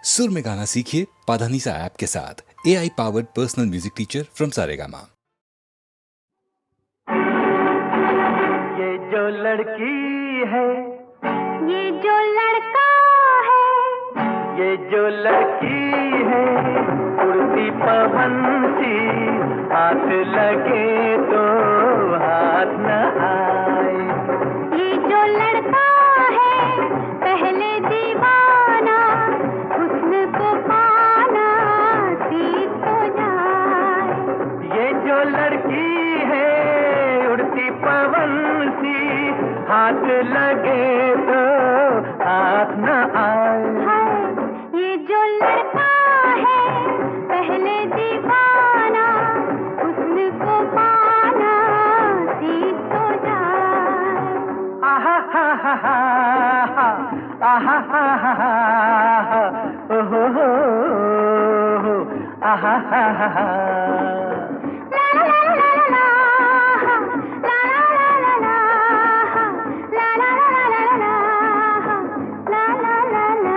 सुर में गाना सीखिए पाधानीसा ऐप के साथ। AI powered personal music teacher from Saregama. ये जो लड़की है, ये जो लड़का है, ये जो लड़की है, उड़ती पवन सी, हाथ लगे तो हाथ न आए। ये जो लड़का है पहले दीवाना, हुस्न को पाना सीख तो जाए। ये जो लड़की है उड़ती पवन सी, हाथ लगे तो हाथ न आए। हाय, ये जो लड़का है पहले दीवाना, हुस्न को पाना सीख तो जाए। आहा हा हा हा हा, आहा हा हा हा, ओ हो हो, आहा हा हा हा। ला ला ला ला ला, ला ला ला ला ला, ला ला ला ला ला ला, ला ला ला ला।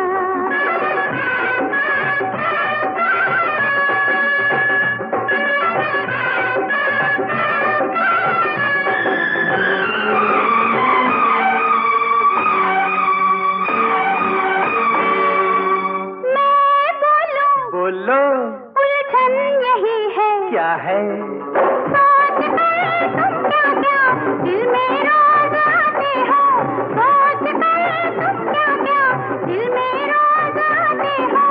मैं बोलूं बोलो उलझन यही है, क्या है? सोच कर तुम क्या क्या दिल में रोज आते हो, सोच कर तुम क्या क्या दिल में रोज आते हो,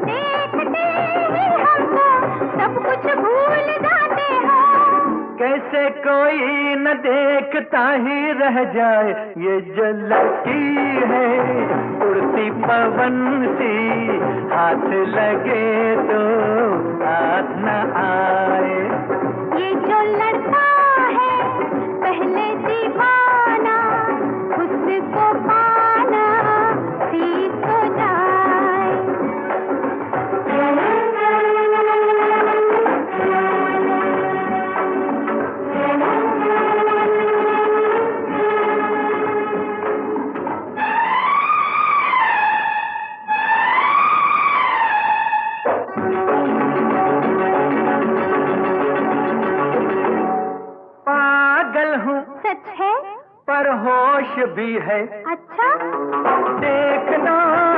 देखते ही हमको सब कुछ भूल जाते हो। कैसे कोई न देखता ही रह जाए, ये जो लड़की है उड़ती पवन सी, हाथ लगे तो हाथ न आए। ये जो लड़का है पहले दीवाना, हुस्न को पाना सीख तो जाए। पागल हूँ सच है? पर होश भी है, अच्छा, देखना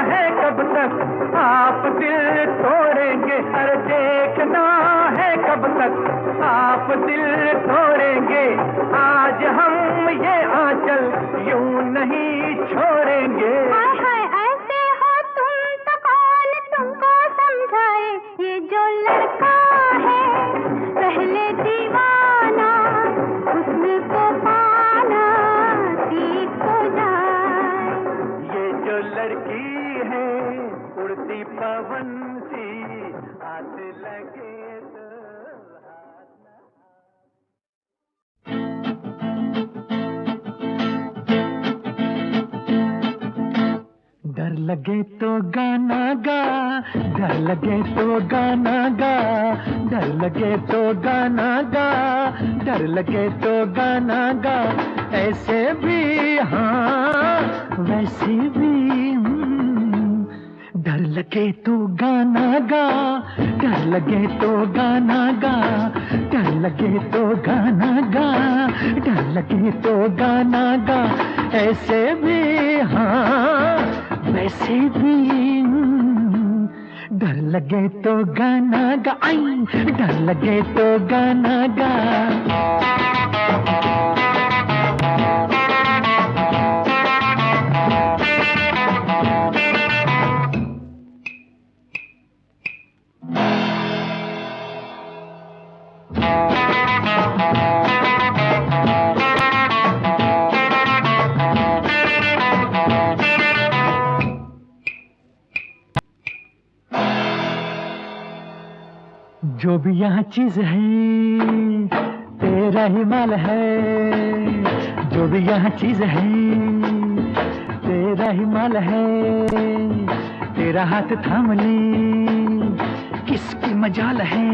है कब तक आप दिल तोड़ेंगे, अरे देखना है कब तक आप दिल तोड़ेंगे। आज हम ये आंचल यूं नहीं छोड़ेंगे। हाय हाय ऐसे हो तुम तो कौन तुमको समझाए। ये जो लड़का है पहले दीवाना, हुस्न को पाना सीख तो जाए। ये जो लड़की है उड़ती पवन सी, हाथ लगे तो हाथ न डर लगे तो गाना गा, डर लगे तो गाना गा, डर लगे तो गाना गा, डर लगे तो गाना गा, ऐसे भी हाँ वैसे भी डर लगे तो गाना गा, डर लगे तो गाना गा, डर लगे तो गाना गा, डर लगे तो गाना गा, ऐसे भी हाँ वैसे भी डर लगे तो गाना गा, आई डर लगे तो गाना गा। जो भी यहाँ चीज है तेरा ही माल है, जो भी यहाँ चीज है तेरा ही माल है, तेरा हाथ थाम ले किसकी मजाल है,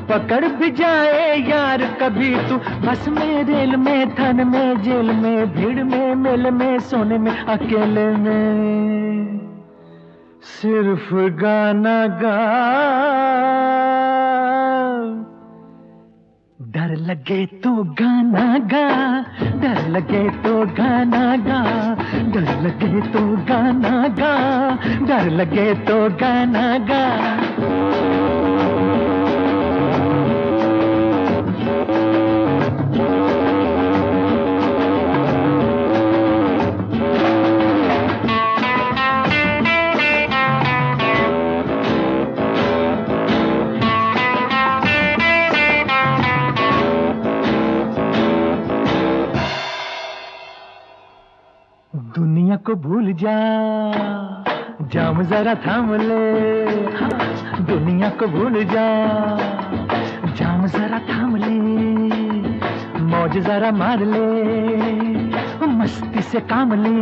पकड़ भी जाए यार कभी तू, बस में रेल में थन में जेल में, भीड़ में मेल में सोने में अकेले में, सिर्फ गाना गा, डर लगे तो गाना गा, डर लगे तो गाना गा, डर लगे तो गाना गा, डर लगे तो गाना गा। दुनिया को भूल जा, जाम जरा थाम ले, हाँ, दुनिया को भूल जा, जाम जरा थाम ले, मौज जरा मार ले, मस्ती से काम ले।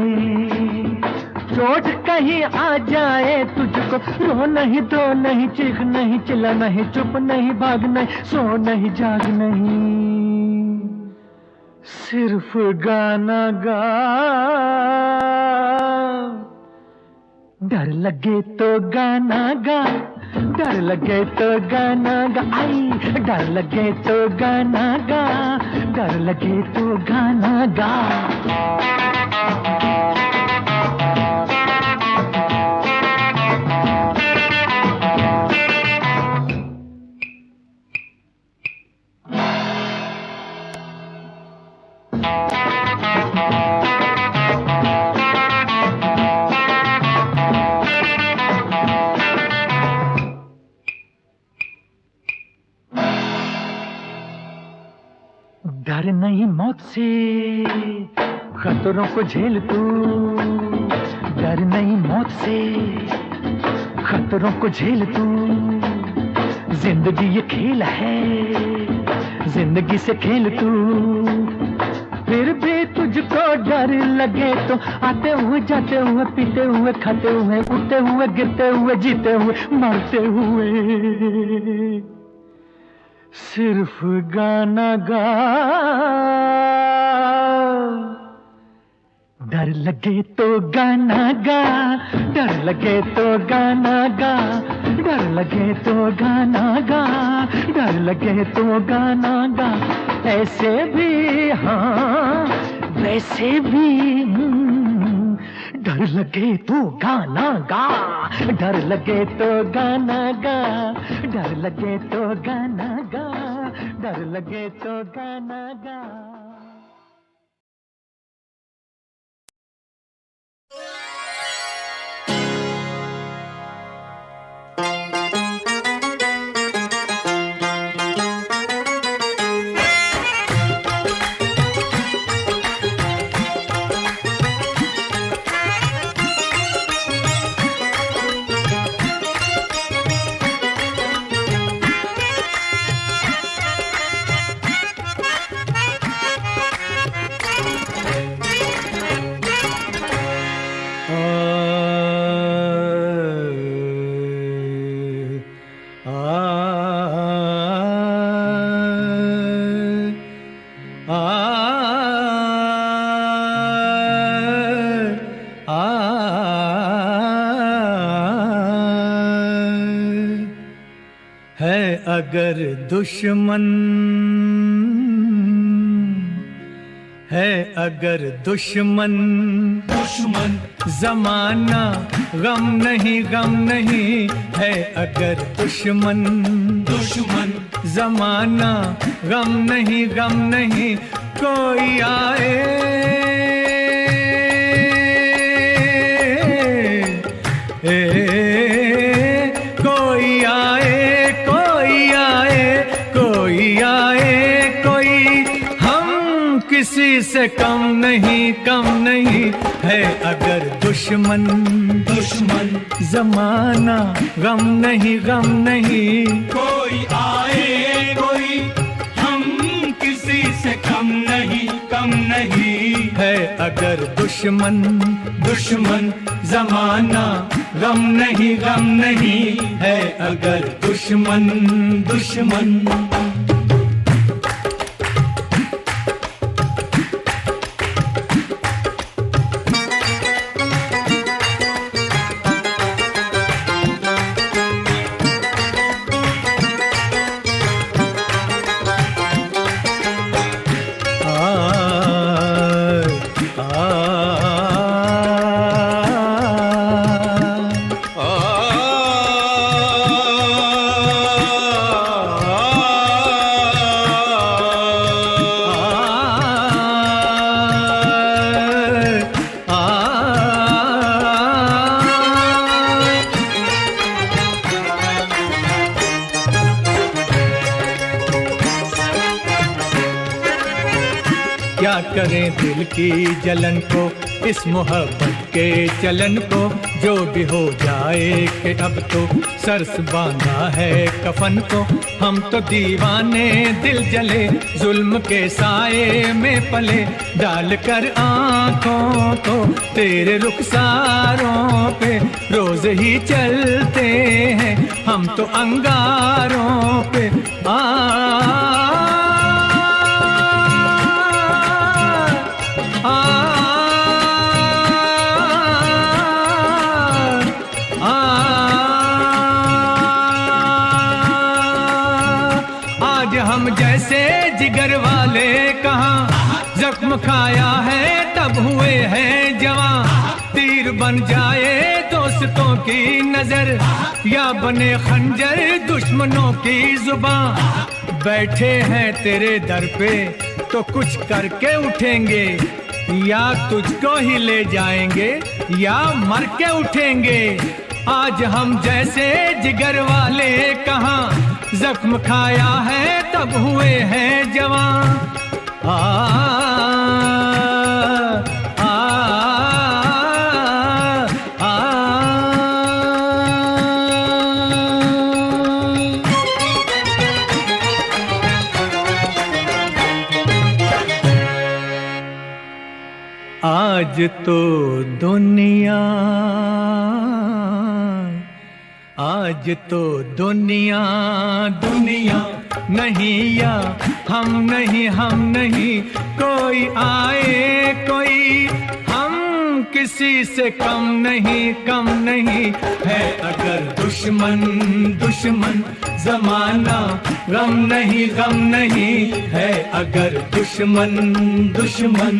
चोट कहीं आ जाए तुझको, रो नहीं, दो नहीं, चीख नहीं, चिल्ला नहीं, चुप नहीं, भाग नहीं, सो नहीं, जाग नहीं, सिर्फ गाना गा। डर लगे तो गाना गा, डर लगे तो गाना गा, आई डर लगे तो गाना गा, डर लगे तो गाना गा। डर नहीं मौत से, खतरों को झेल तू, डर नहीं मौत से, खतरों को झेल तू। जिंदगी ये खेल है, जिंदगी से खेल तू। फिर भी तुझको डर लगे तो आते हुए, जाते हुए, पीते हुए, खाते हुए, उठते हुए, गिरते हुए, जीते हुए, मरते हुए, सिर्फ गाना गा। डर लगे तो गाना गा, डर लगे तो गाना गा, डर लगे तो गाना गा, डर लगे तो गाना गा। ऐसे भी हाँ, वैसे भी डर लगे तो गाना गा, डर लगे तो गाना गा, डर लगे तो गाना गा, डर लगे तो गाना गा। अगर दुश्मन है, अगर दुश्मन दुश्मन जमाना गम नहीं, गम नहीं है। अगर दुश्मन दुश्मन जमाना गम नहीं, गम नहीं। कोई आए कोई आए, कोई आए, कोई आए, कोई हम किसी से कम नहीं, कम नहीं है। अगर दुश्मन दुश्मन जमाना गम नहीं, गम नहीं। कोई आए, कोई हम किसी से कम नहीं, कम नहीं है। अगर दुश्मन दुश्मन जमाना गम नहीं, गम नहीं है। अगर दुश्मन दुश्मन करें दिल की जलन को, इस मोहब्बत के चलन को, जो भी हो जाए कि अब तो सरस बांधा है कफन को। हम तो दीवाने दिल जले, जुल्म के साए में पले, डाल कर आँखों को तेरे रुखसारों पे रोज ही चलते हैं हम तो अंगारों पे। आज हम जैसे जिगर वाले कहाँ, जख्म खाया है तब हुए हैं जवां। तीर बन जाए दोस्तों की नजर, या बने खंजर दुश्मनों की जुबान। बैठे हैं तेरे दर पे तो कुछ करके उठेंगे, या तुझको ही ले जाएंगे या मर के उठेंगे। आज हम जैसे जिगर वाले कहाँ, जख्म खाया है तब हुए हैं जवान। आज तो दुनिया, आज तो दुनिया दुनिया नहीं, या हम नहीं, हम नहीं। कोई आए कोई, हम किसी से कम नहीं, कम नहीं है। अगर दुश्मन दुश्मन जमाना, गम नहीं, गम नहीं है। अगर दुश्मन दुश्मन।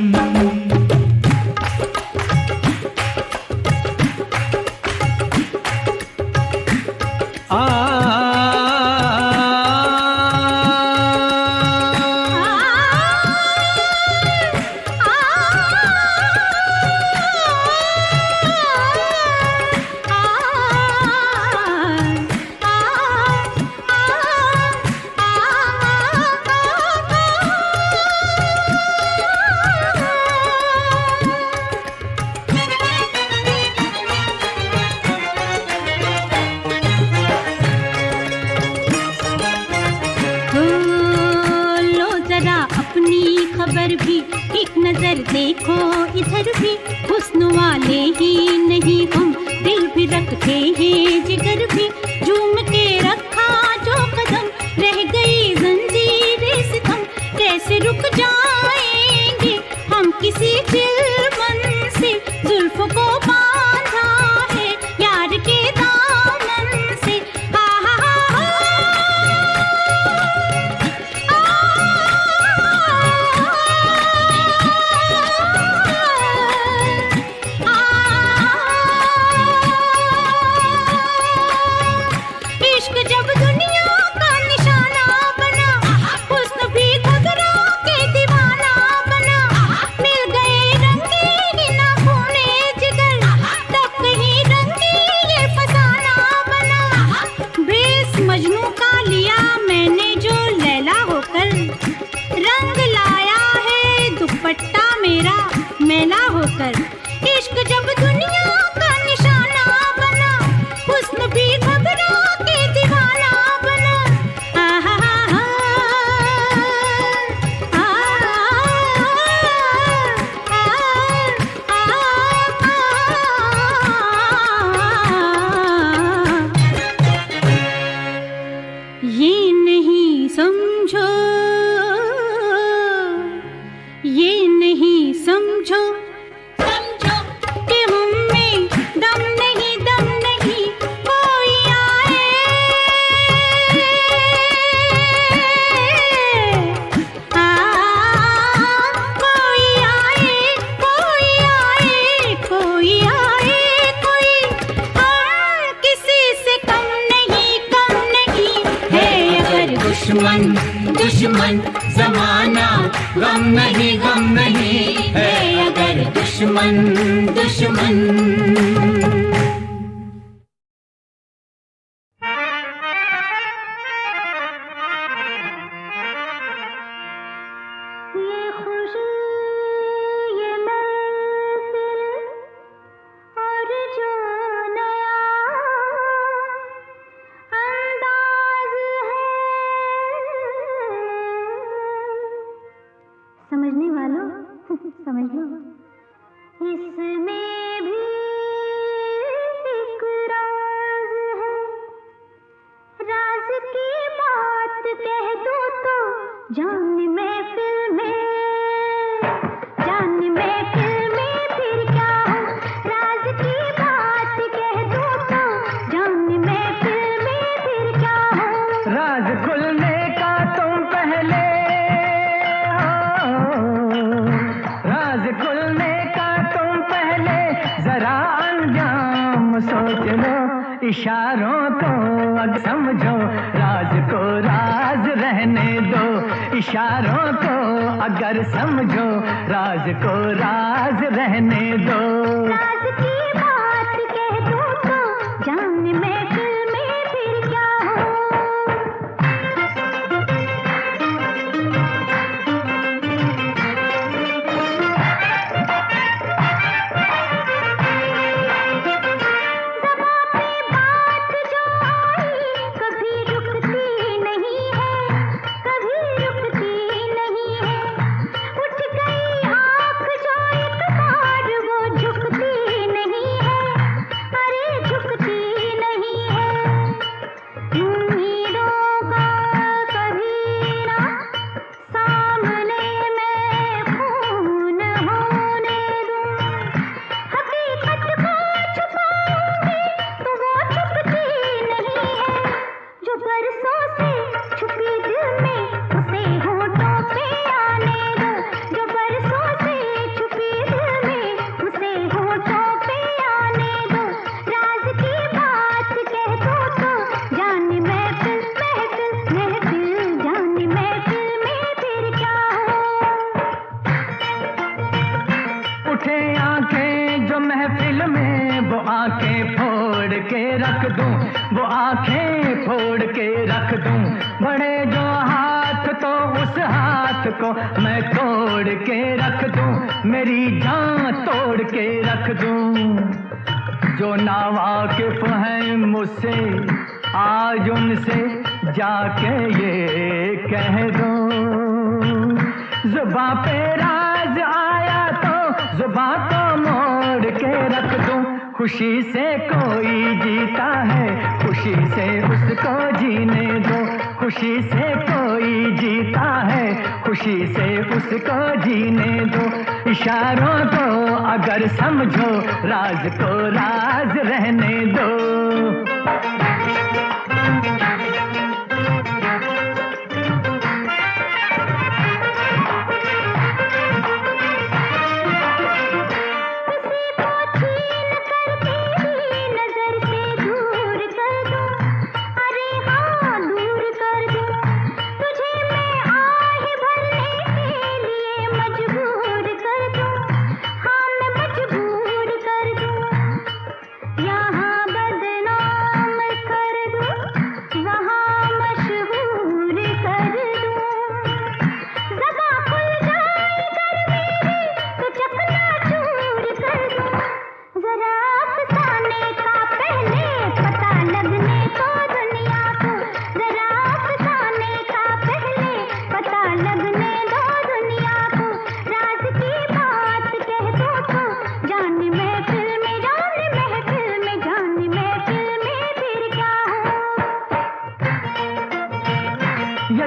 देखो इधर भी, हुस्न वाले ही नहीं हम, दिल भी रखते हैं जिगर भी। झूम के रखा जो कदम, रह गई जंजीरें सितम। कैसे रुक जाएंगे हम किसी दिलमन से, जुल्फों को बांधा है यार के दामन से। इश्क जब दुनिया का निशाना बना, हुस्न भी घबरा के दीवाना बना। ये नहीं समझो, ये नहीं समझो कि हम में दम नहीं, दम नहीं। कोई आए कोई आए, कोई आए, कोई आए, कोई। हम किसी से कम नहीं, कम नहीं है। अगर दुश्मन दुश्मन जमाना, गम नहीं, गम नहीं है। अगर दुश्मन दुश्मन। ये खुशबू जान महफिल में फिर क्या हो, राज की बात कह दूं तो जान महफिल में फिर क्या हो। राज खुलने का तुम पहले हो, राज खुलने का तुम पहले जरा अंजाम सोच लो, इशारों को अब समझो, राज को राज रहने दो, इशारों को अगर समझो, राज को राज रहने दो। राज की बात कह दूं तो जान महफिल में फिर क्या हो। वो आंखें फोड़ के रख दूं, बढ़े जो हाथ तो उस हाथ को मैं तोड़ के रख दूं, मेरी जान तोड़ के रख दूं। जो नावाकिफ हैं मुझसे आज उनसे जाके ये कह दूं, जुबां पे राज आया तो जुबां को मोड़ के रख दूं। खुशी से कोई जीता है, खुशी से उसको जीने दो, खुशी से कोई जीता है, खुशी से उसको जीने दो। इशारों को अगर समझो, राज को राज रहने दो।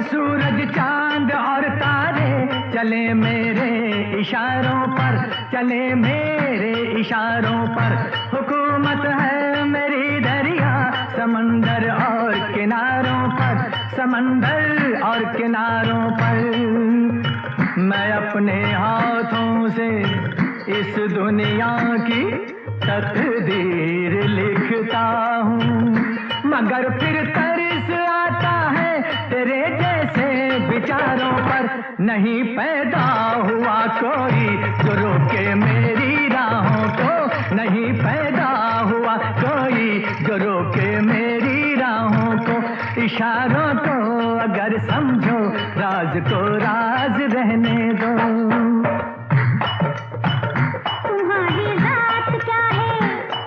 सूरज चांद और तारे चले मेरे इशारों पर, चले मेरे इशारों पर। हुकूमत है मेरी दरिया समंदर और किनारों पर, समंदर और किनारों पर। मैं अपने हाथों से इस दुनिया की तकदीर लिखता हूँ, मगर फिर तरस आता है तेरे जैसे विचारों पर। नहीं पैदा हुआ कोई जो रोके मेरी राहों को, नहीं पैदा हुआ कोई जो रोके मेरी राहों को। इशारों को अगर समझो, राज को राज रहने दो। तुम्हारी जात क्या है,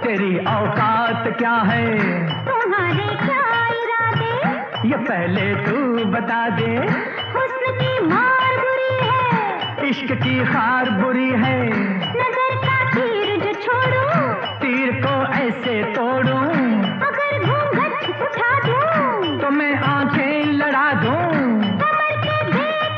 तेरी औकात क्या है, तुम्हारे क्या इरादे, ये पहले तू बता दे। हुस्न की मार बुरी है, इश्क की खार बुरी है, नजर का तीर जो छोड़ूं, तीर को ऐसे तोड़ूं, अगर घूंघट उठा दूं, तो मैं आंखें लड़ा दूं। कमर के देख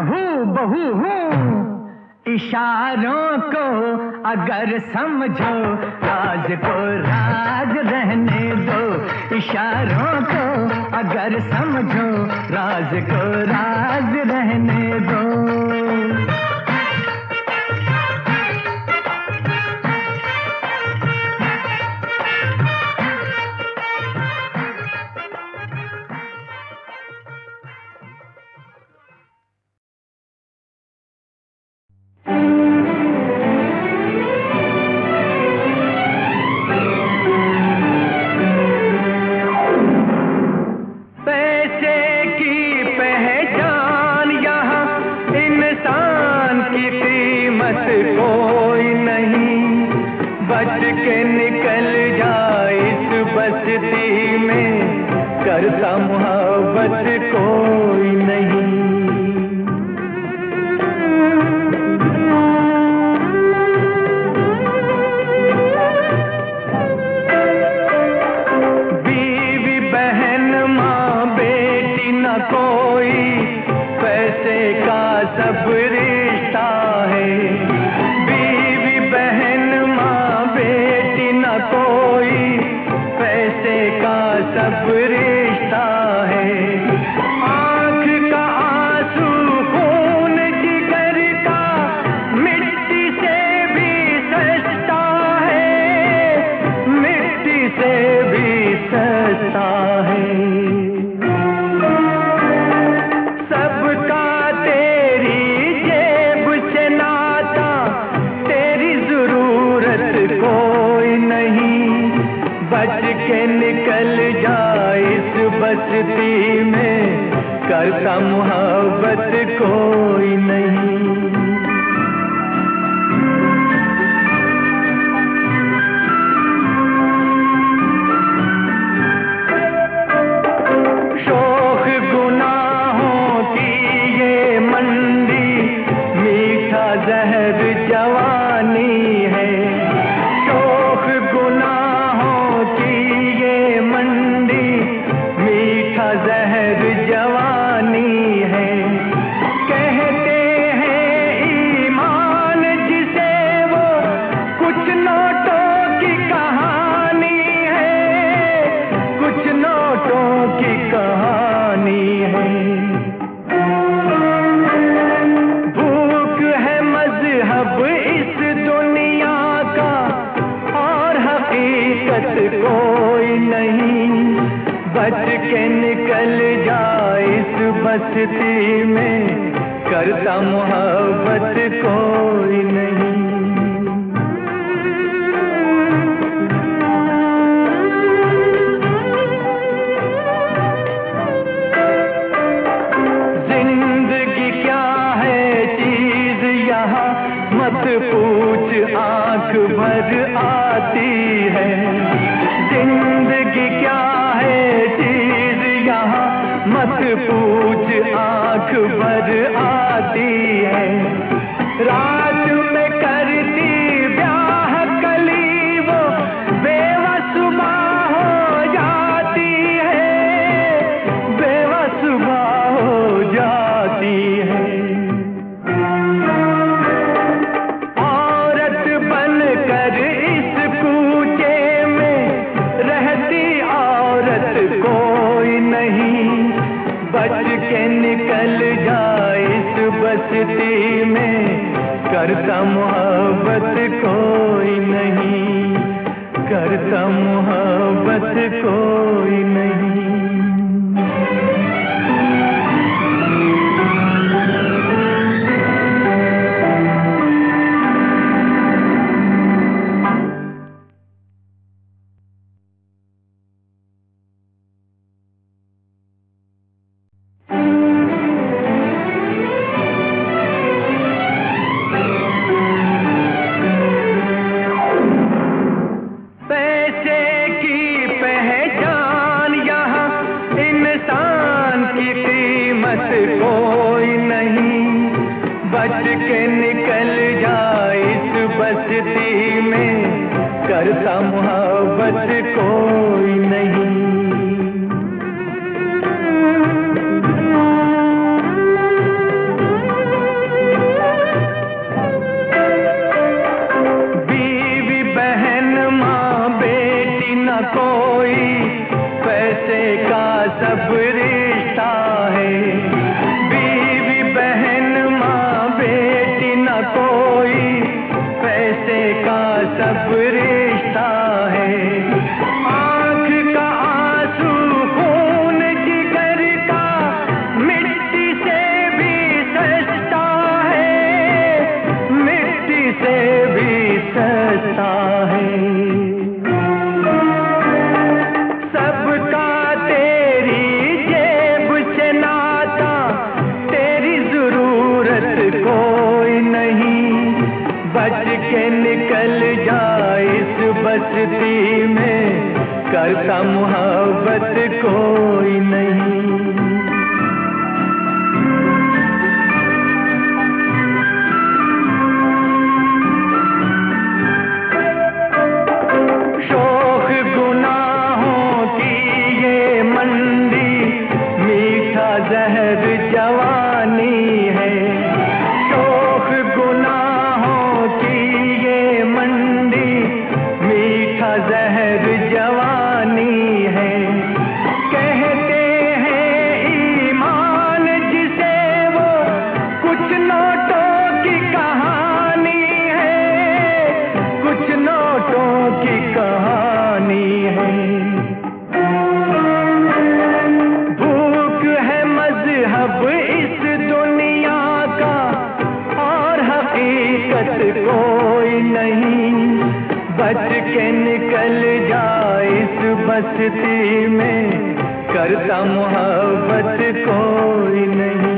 हूँ बहू हूँ, इशारों को अगर समझो, राज को राज रहने दो। इशारों को अगर समझो, राज को राज रहने दो। कोई नहीं, बच के निकल जाए इस बस्ती में, करता मोहब्बत कोई नहीं। बीवी बहन माँ बेटी न कोई, पैसे का सब रिश्ता है। कोई पैसे का सब रिश्ता है। आँख का आंसू खून जिगर का मिट्टी से भी सस्ता है, मिट्टी से भी सस्ता है। सबका तेरी जेब से नाता, तेरी जरूरत कोई नहीं, बच के निकल जाए इस बस्ती में, करता मोहब्बत कोई नहीं। शौक गुनाहों की ये मंडी, मीठा जहर जवानी है। जहर जवानी है। कहते हैं ईमान जिसे, वो कुछ नोटों की कहानी है, कुछ नोटों की कहानी है। भूख है मजहब इस दुनिया का, और हकीकत कोई नहीं, बच के निकल जाए इस बस्ती में, करता मोहब्बत कोई नहीं। जिंदगी क्या है चीज यहाँ, मत पूछ आंख भर आती है। जिंदगी क्या है चीज यहाँ, मत पूछ आंख भर आती है। रात में करती ब्याह कली वो, बेवसुबा हो जाती है, बेवसुबा हो जाती है। औरत बनकर इस कूचे में रहती औरत कोई नहीं, बच के निकल जाए इस बस्ती में, करता मोहब्बत कोई नहीं, करता मोहब्बत कोई नहीं। कोई नहीं, बच के निकल जाए इस बस्ती में, करता मोहब्बत कोई नहीं। सब रिश्ता है। बीवी बहन माँ बेटी न कोई, पैसे का सब रिश्ता है। आँख का आंसू खून जिगर का मिट्टी से भी सस्ता है, मिट्टी से भी सस्ता है। सबका तेरी जेब से नाता, तेरी जरूरत कोई नहीं। बच के निकल जा इस बस्ती में, करता मोहब्बत कोई नहीं। शौक गुनाहों की ये मंडी, मीठा जहर जवानी है। शौक गुनाहों की ये मंडी, मीठा जहर जवानी है। कहते हैं ईमान जिसे, वो कुछ नोटों की कहानी है, कुछ नोटों की कहानी है। भूख है मजहब इस दुनिया का, और हकीकत कोई नहीं। बच के निकल जा इस बस्ती में, करता मोहब्बत कोई नहीं।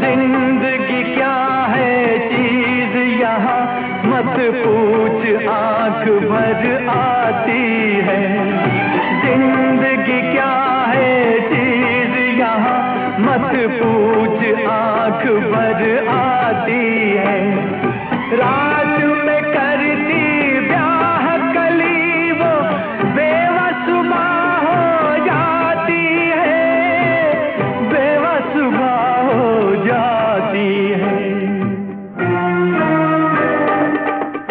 जिंदगी क्या है चीज यहाँ, मत पूछ आंख भर आती है। जिंदगी क्या है चीज यहाँ, मत पूछ आंख भर आती है। रात में करती ब्याह कली वो, बेवसुबा हो जाती है, बेवसुबा हो जाती है।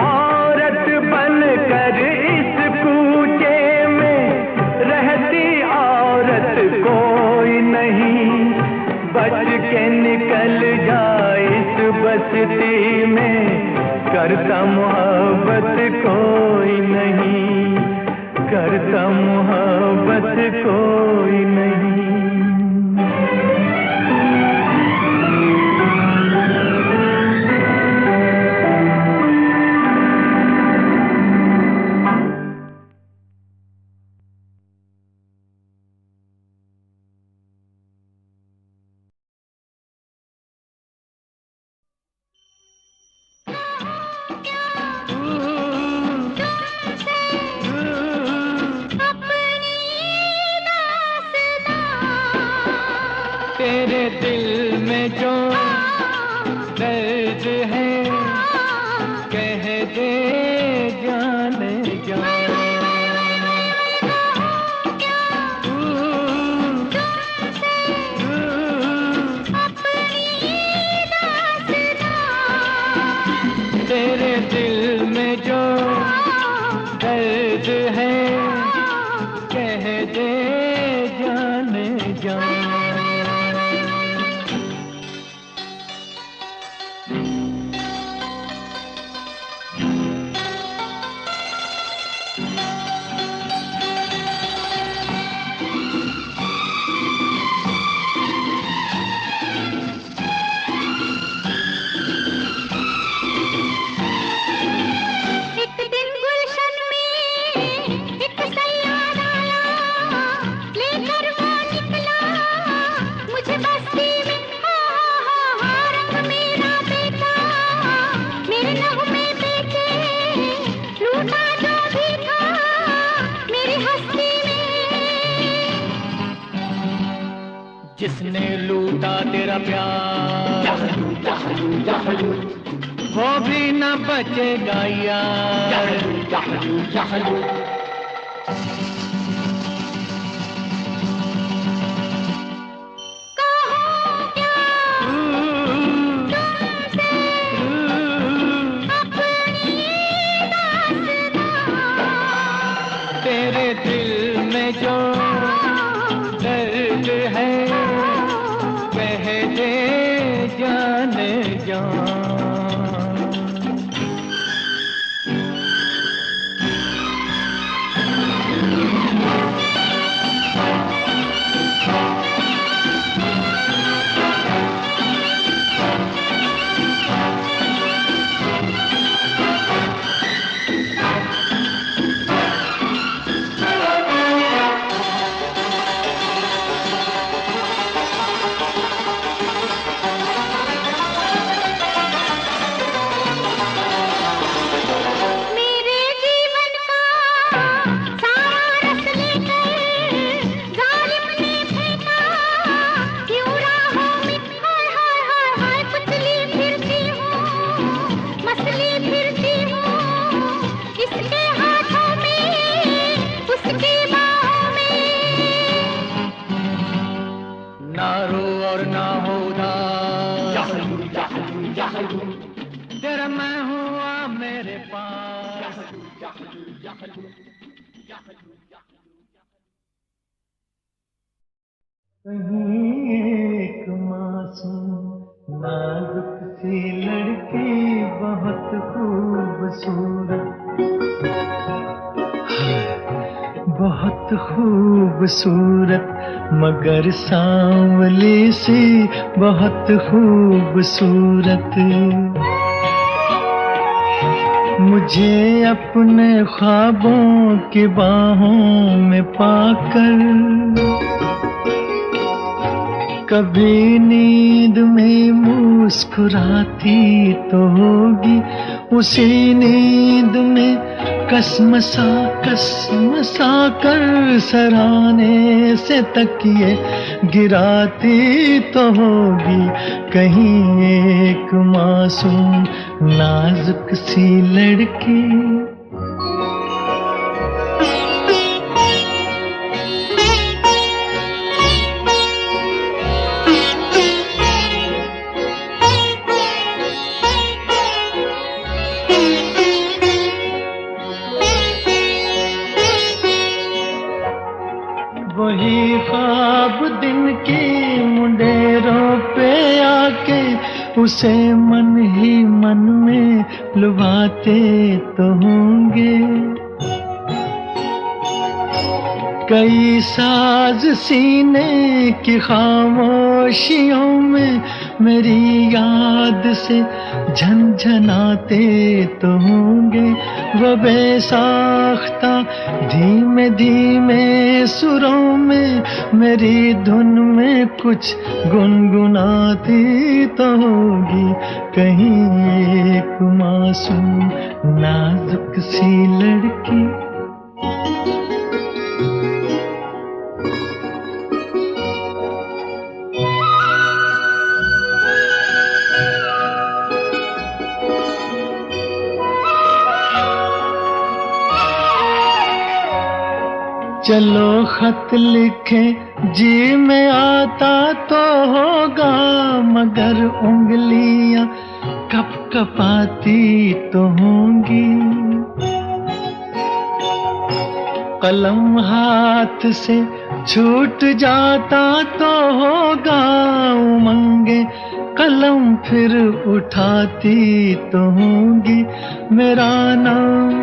औरत बनकर इस कूचे में रहती औरत कोई नहीं। बच के निकल जा इस बस्ती में, करता मोहब्बत कोई नहीं, करता मोहब्बत कोई नहीं। तेरे दिल में जो दर्द है, कह दे जाने जा। तेरे दिल में जो दर्द है, कह दे जाने जा। जिसने लूटा तेरा प्यार, वो भी न बचेगा यार। खुशियाँ। मेरे जीवन का सारा रस लेकर जालिम ने फेंका, क्यों राहों में हाय हाय हाय हाय पुतली फिरती हूँ, मसली फिरती हूँ, किसके हाथों में उसकी बाहों में। ना रो और ना हो उदास, तेरा मैं हुआ मेरे पास। कहीं एक मासूम नाजुक सी लड़की बहुत खूबसूरत, बहुत खूबसूरत, मगर सांवली सी बहुत खूबसूरत। मुझे अपने ख्वाबों की बाहों में पाकर कभी नींद में मुस्कुराती तो होगी, उसी नींद में कसमसा कर सराहने से तकिए गिराती तो होगी। कहीं एक मासूम नाजुक सी लड़की। वही ख्वाब दिन की मुंडेरों पे आके उसे मन ही मन में लुभाते तो होंगे। कई साज सीने की खामोशियों में मेरी याद से झनझनाते तो होंगे। वो बेसाख्ता धीमे धीमे सुरों में मेरी धुन में कुछ गुनगुनाती तो होगी। कहीं एक मासूम नाजुक सी लड़की। चलो खत लिखे जी में आता तो होगा, मगर उंगलियां कप कपाती तो होंगी। कलम हाथ से छूट जाता तो होगा, उमंगे कलम फिर उठाती तो होंगी। मेरा नाम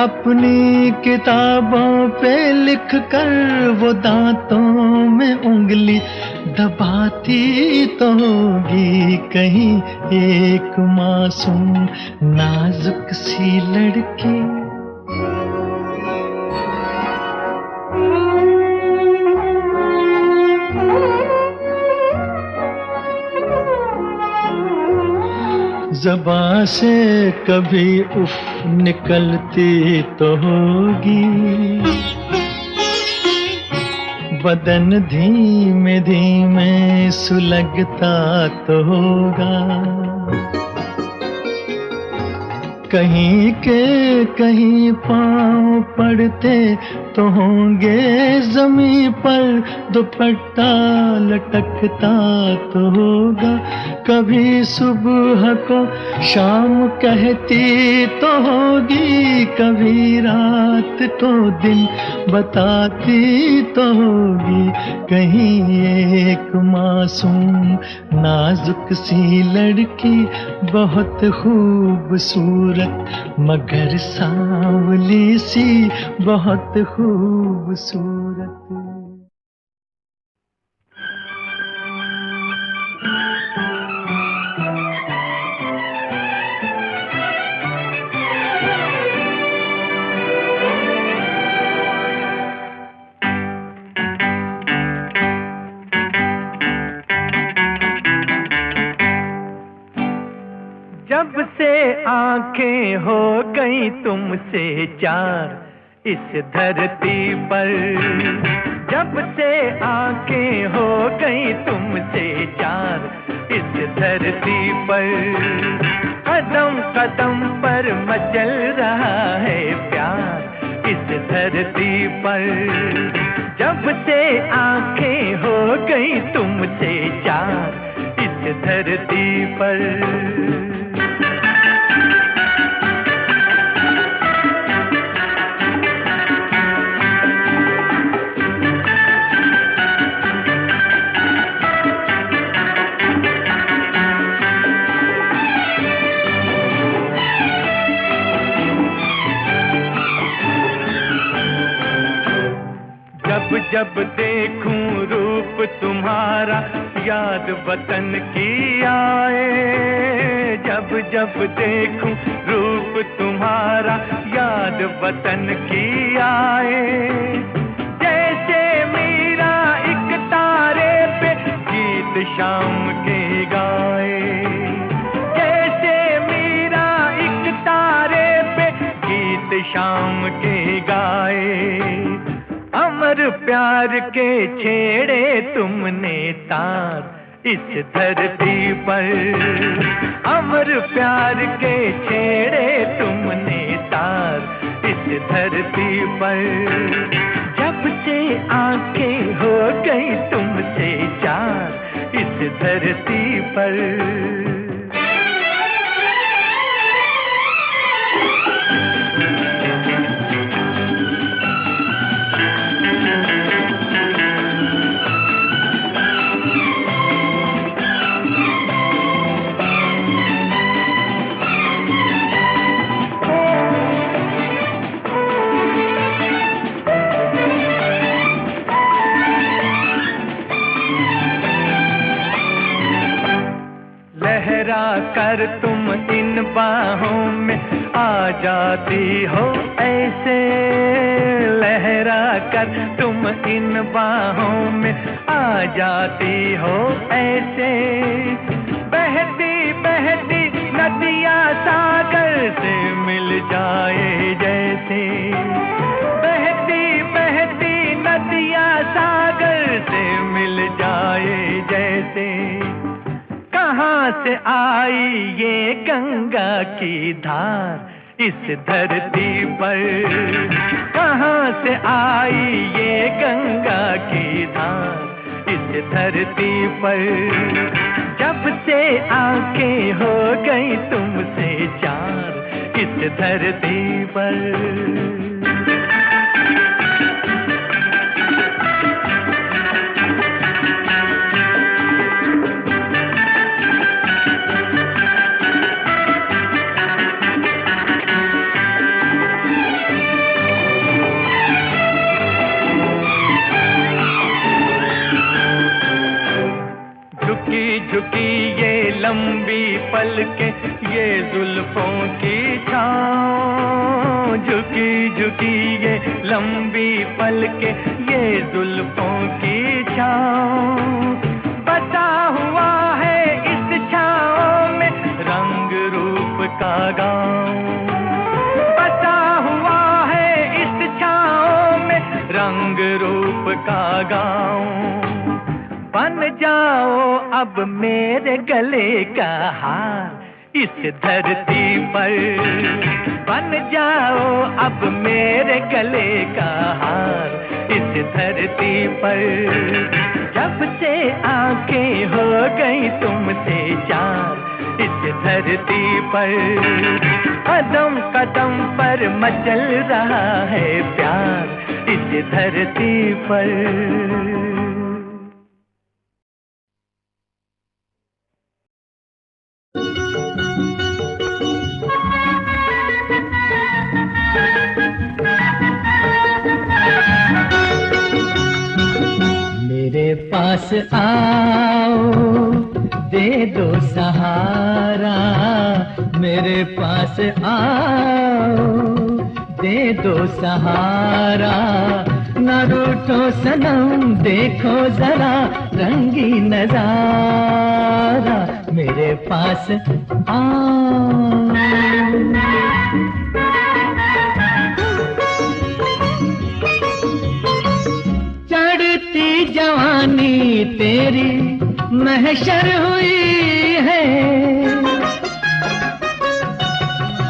अपनी किताबों पे लिख कर वो दांतों में उंगली दबाती तो होगी। कहीं एक मासूम नाजुक सी लड़की। ज़बां से कभी उफ निकलती तो होगी, बदन धीमे धीमे सुलगता तो होगा। कहीं के कहीं पाँव पड़ते तो होंगे जमीन पर, दुपट्टा लटकता तो होगा। कभी सुबह को शाम कहती तो होगी, कभी रात को दिन बताती तो होगी। कहीं एक मासूम नाजुक सी लड़की, बहुत खूबसूरत मगर सांवली सी, बहुत खूबसूरत। जब से आंखें हो गई तुमसे चार इस धरती पर, जब से आंखें हो गई तुमसे चार इस धरती पर, कदम कदम पर मचल रहा है प्यार इस धरती पर। जब से आंखें हो गई तुमसे चार इस धरती पर। जब जब देखूं रूप तुम्हारा याद वतन की आए, जब जब देखूं रूप तुम्हारा याद वतन की आए। जैसे मीरा एक तारे पे गीत शाम के गाए, जैसे मीरा एक तारे पे गीत शाम के गाए। अमर प्यार के छेड़े तुमने तार इस धरती पर, अमर प्यार के छेड़े तुमने तार इस धरती पर। जब से आंखें हो गई तुमसे चार इस धरती पर। लहरा कर तुम इन बाहों में आ जाती हो ऐसे, लहरा कर तुम इन बाहों में आ जाती हो ऐसे। बहती बहती नदियाँ सागर से मिल जाए जैसे, बहती बहती नदियाँ सागर से मिल जाए जैसे। कहाँ से आई ये गंगा की धार इस धरती पर, कहाँ से आई ये गंगा की धार इस धरती पर। जब से आंखें हो गई तुमसे चार इस धरती पर। झुकी ये लंबी पलकें ये जुल्फों की छाँव, झुकी झुकी ये लंबी पलकें ये जुल्फों की छाँव। बसा हुआ है इस छाँव में रंग रूप का गाँव, बसा हुआ है इस छाँव में रंग रूप का गाँव। बन जाओ अब मेरे गले का हार इस धरती पर बन जाओ अब मेरे गले का हार। इस धरती पर जब से आंखें हो गई तुमसे चार। इस धरती पर कदम कदम पर मचल रहा है प्यार। इस धरती पर मेरे पास आओ दे दो सहारा। मेरे पास आओ दे दो सहारा। न रूठो सनम देखो जरा रंगी नजारा। मेरे पास आओ। चढ़ती जवानी तेरी महशर हुई है।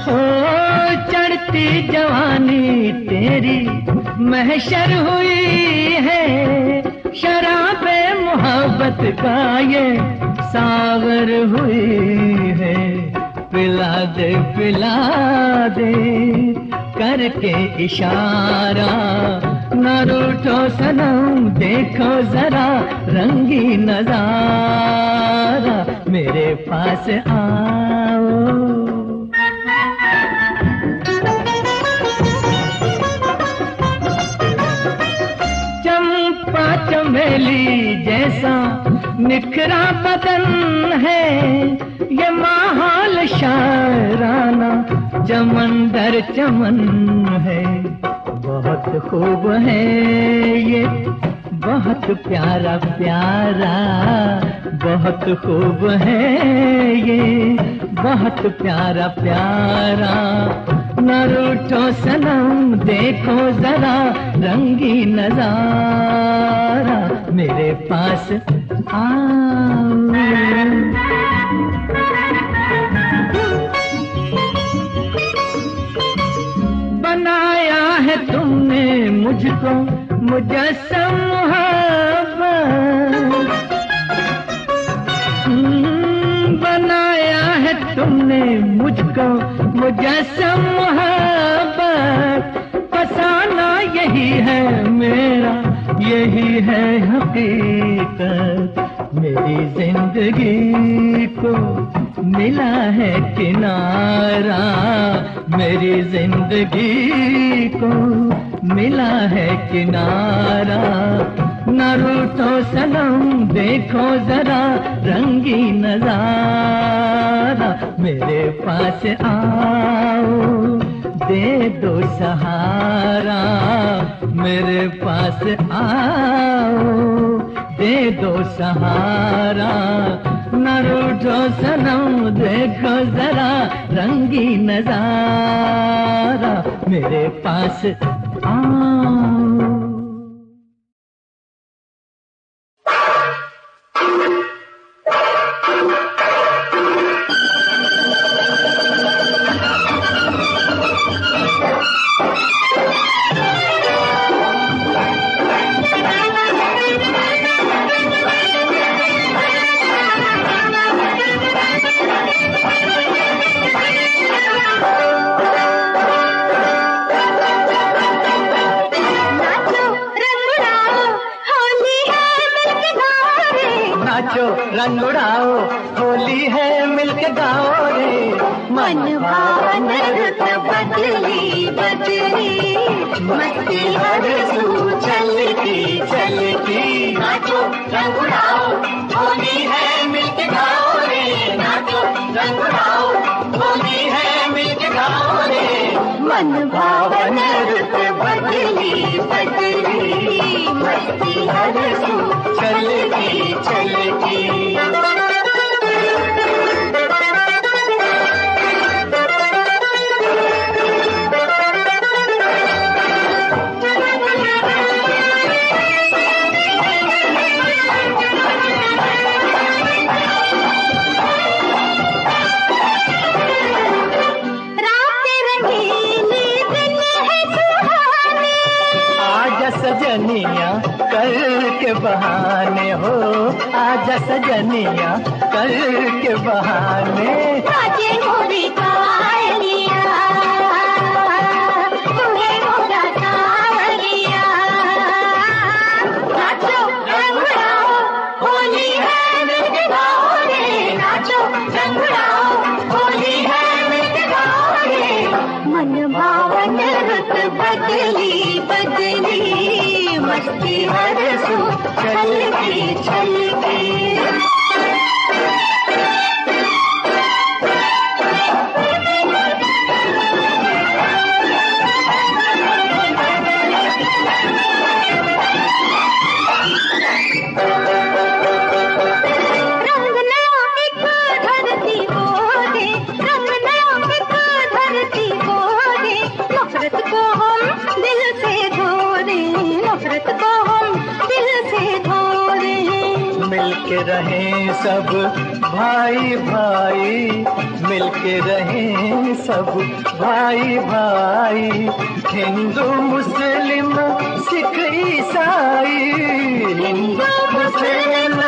हो चढ़ती जवानी तेरी महशर हुई है। शराबे मोहब्बत का ये सावर हुई है। पिला दे करके इशारा। न रूठो सनम देखो जरा रंगी नजारा। मेरे पास आओ। चंपा चमेली जैसा निखरा बदन है। ये माहौल शायराना चमन दर चमन है। बहुत खूब है ये बहुत प्यारा प्यारा। बहुत खूब है ये बहुत प्यारा प्यारा। न रूठो सनम देखो जरा रंगी नजारा। मेरे पास आओ। बनाया है तुमने मुझको मुजस्सम मोहब्बत। बनाया है तुमने मुझको मुजस्सम मोहब्बत। फसाना यही है मेरा यही है हकीकत। मेरी जिंदगी को मिला है किनारा। मेरी जिंदगी को मिला है किनारा। न रूठो सनम देखो जरा रंगी नजारा। मेरे पास आओ दे दो सहारा। मेरे पास आओ दे दो सहारा। न रूठो सनम देखो जरा रंगी नजारा। मेरे पास आओ। रंग उड़ाओ होली है मिलके गाओ रे। मन भावन रुत बदली बदली मस्ती हर सू चलती चलती। नाचो रंग उड़ाओ होली है मिलके गाओ रे। नाचो रंग उड़ाओ होली है मिलके गाओ रे। मन भावन रुत बदली बदली मस्ती हर सू चलती चलती। आजा सजनिया करके बहाने, नाचे मोरी कालिया, तुम्हें मोरा कालिया। नाचो रंग उड़ाओ, होली है मिलके गाओ रे। नाचो रंग उड़ाओ, होली है मिलके गाओ रे। मन भावन रुत बदली बदली, मस्ती हर सू छलकी छलकी। रंग नया एक धरती को दे, रंग नया एक धरती को दे। नफरत को हम दिल से धो दे, नफरत को हम दिल से धो दे। मिलके रहें सब भाई भाई, मिलके रहें सब भाई भाई। हिंदू मुस्लिम सिख ईसाई, हिंदू मुस्लिम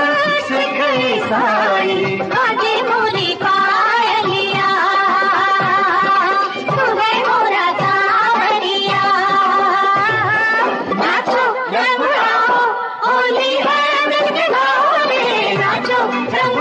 सिख ईसाई। बाजे मोरी पायलिया, तुम्हें मोरा कावड़िया। नाचो रंग उड़ाओ, होली है मिलके गाओ रे। नाचो रंग